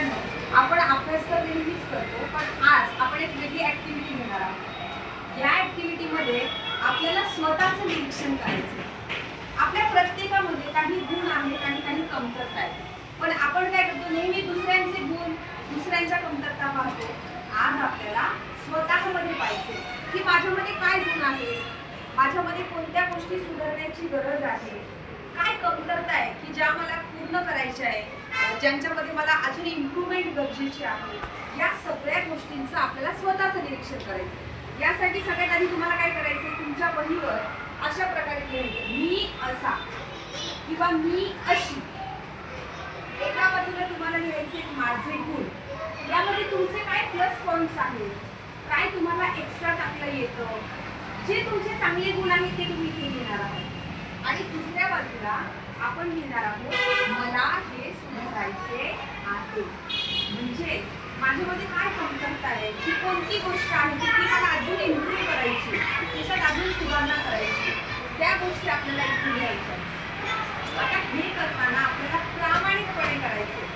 मित्रांनो, आपण अभ्यास तर नेहमीच करतो, पण आज आपण एक वेगळी ऍक्टिव्हिटी घेणार आहोत. या ऍक्टिव्हिटीमध्ये आपल्याला स्वतःचं निरीक्षण करायचं. आपल्या प्रत्येकामध्ये काही गुण आहेत आणि काही कमतरता आहेत, पण आपण काय करतो, नेहमी दुसऱ्यांचे गुण, दुसऱ्यांच्या कमतरता पाहतो. आज आपल्याला स्वतःमध्ये पाहायचे की माझ्यामध्ये काय गुण आहे, माझ्यामध्ये कोणत्या गोष्टी सुधारण्याची गरज आहे, काय कमतरता आहे की ज्या मला पूर्ण करायच्या आहे, ज्यांच्यामध्ये मला अजून इम्प्रूव्हमेंट गरजेची आहे. या सगळ्या गोष्टींचं आपल्याला स्वतःचं निरीक्षण करायचं. यासाठी सगळ्यात आधी तुम्हाला काय करायचं, तुमच्या वहीवर अशा प्रकारे लिहायचं, मी असा किंवा मी अशी. एका बाजूला तुम्हाला लिहायचे माझे गुण, यामध्ये तुमचे काय प्लस पॉइंट्स आहेत, काय तुम्हाला एक्स्ट्रा चांगलं येतं, जे तुमचे चांगले गुण आहेत ते तुम्ही इथे लिहिणार आहात. आणि दुसऱ्या बाजूला आपण लिहिणार आहोत मला हे सुधारायचे आहे. म्हणजे माझ्यामध्ये काय कमतरता आहे, की कोणती गोष्ट आहे की मला अजून इम्प्रूव्ह करायची, त्याच्यात अजून सुधारणा करायची, त्या गोष्टी आपल्याला इथे लिहायच्या. आता हे करताना आपल्याला प्रामाणिकपणे करायचे.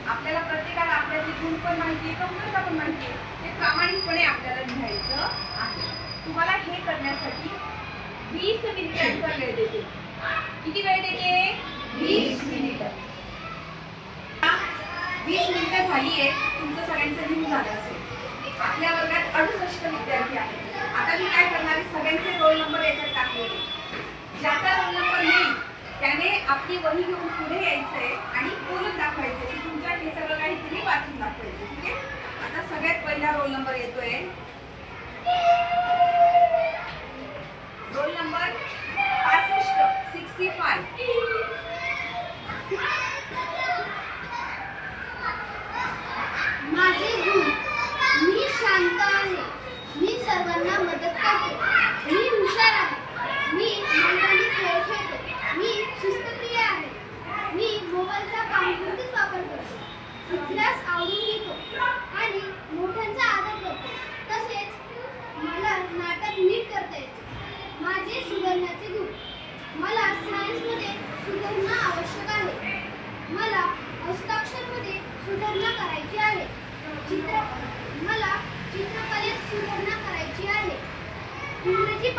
आपल्याला प्रत्येकाला आपल्यातले गुण पण माहिती आहे, कमतरता पण माहिती आहे, ते प्रामाणिकपणे आपल्याला लिहायचं आहे. तुम्हाला हे करण्यासाठी 20 मिनिटांचा वेळ देते. किती वेळ देते? 20 मिनिटं. 20 मिनिटं झाली आहे, तुमचं सगळ्यांचं लिहून झालं असेल. आपल्या वर्गात 68 विद्यार्थी आहेत. आता मी काय करणार आहे, सगळ्यांचे रोल नंबर याच्यात टाकलेले. ज्याचा रोल नंबर येईल त्याने आपली वही घेऊन पुढे यायचंय आणि बोलून दाखवायचं की तुमच्या हे सगळं काहीतरी वाचून दाखवायचं. ठीक आहे, आता सगळ्यात पहिला रोल नंबर येतोय, रोल नंबर 65. माझे गुण, मी शांत आहे, मी सर्वांना मदत करते, मी हुशार आहे, मी मैदानी खेळ खेळते, मी शिस्तप्रिय आहे, मी मोबाईलचा कामपुरतीच वापर करतो, इतिहास आवडून घेतो आणि मोठ्यांचा आदर करतो. तसेच मला नाटक नीट करता येते. माझे सुधारण्याचे गुण, मला सायन्समध्ये सुधारणा आवश्यक आहे, मला हस्ताक्षरमध्ये सुधारणा करायची आहे, मला चित्रकलेत सुधारणा करायची आहे, इंग्रजी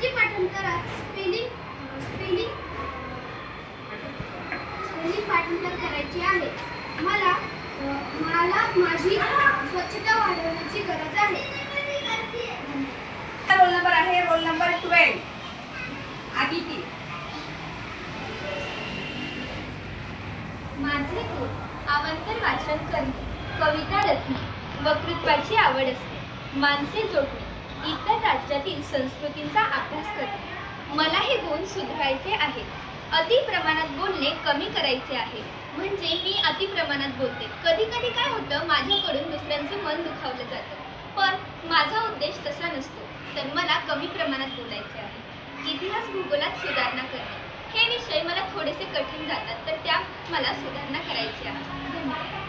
पाठांतरात स्पेलिंग पाठांतर करायची आहे, मला माझी स्वच्छता वाढवण्याची गरज आहे. रोल नंबर आहे रोल नंबर 12, आदिती. माझे गुण, अवांतर वाचन करणे, कविता रचणे, वक्तृत्वाची आवड असते, माणसे जोडणे, इतर राज्यातील संस्कृतींचा अभ्यास करणे. मला हे गुण सुधारायचे आहेत. अति प्रमाणात बोलणे कमी करायचे आहे. म्हणजे मी अति प्रमाणात बोलते. कधी कधी काय होतं, माझ्याकडून दुसऱ्यांचे मन दुखावलं जातं, पण माझा उद्देश तसा नसतो. तर मला कमी प्रमाणात बोलायचे आहे. इतिहास भूगोलात सुधारणा करणे, हे विषय मला थोडेसे कठीण जातात, तर त्या मला सुधारणा करायची आहे. धन्यवाद.